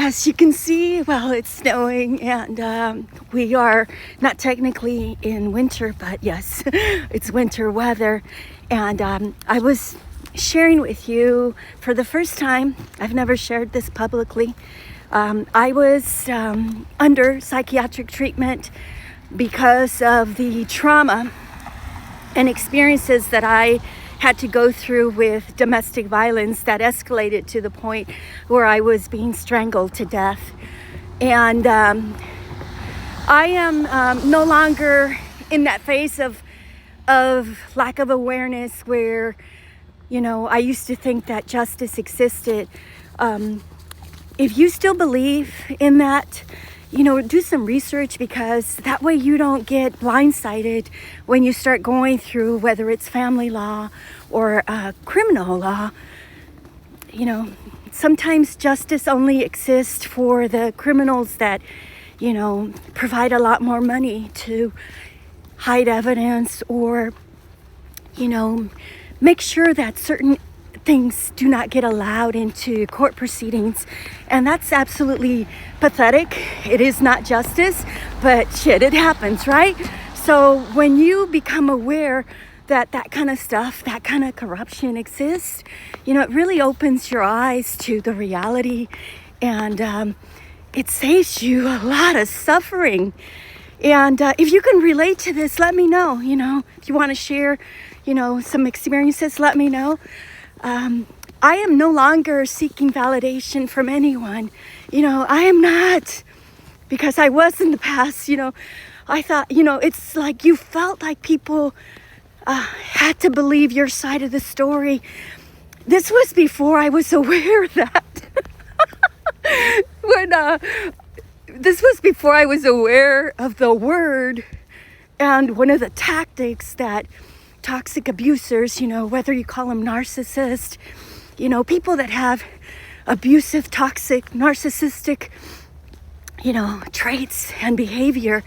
As you can see, well, it's snowing, and we are not technically in winter, but yes, it's winter weather. And I was sharing with you for the first time, I've never shared this publicly. I was under psychiatric treatment because of the trauma and experiences that I had to go through with domestic violence that escalated to the point where I was being strangled to death. And I am no longer in that phase of lack of awareness where, I used to think that justice existed. If you still believe in that, do some research, because that way you don't get blindsided when you start going through, whether it's family law or criminal law. Sometimes justice only exists for the criminals that, provide a lot more money to hide evidence or, make sure that certain things do not get allowed into court proceedings. And that's absolutely pathetic. It is not justice, but shit, it happens, right? So when you become aware that that kind of stuff, that kind of corruption exists, it really opens your eyes to the reality, and it saves you a lot of suffering. And if you can relate to this, let me know. If you want to share, some experiences, let me know. I am no longer seeking validation from anyone. I am not, because I was in the past. I thought, it's like you felt like people had to believe your side of the story. This was before I was aware of that. This was before I was aware of the word and one of the tactics that toxic abusers, whether you call them narcissist, people that have abusive, toxic, narcissistic, traits and behavior,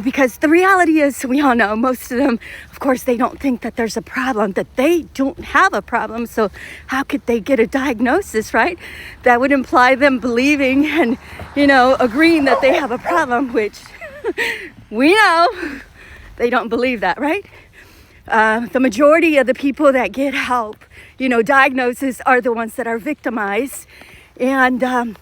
because the reality is, we all know, most of them, of course, they don't think that there's a problem, that they don't have a problem. So how could they get a diagnosis, right? That would imply them believing and, agreeing that they have a problem, which we know they don't believe that, right? The majority of the people that get help, diagnosis, are the ones that are victimized. And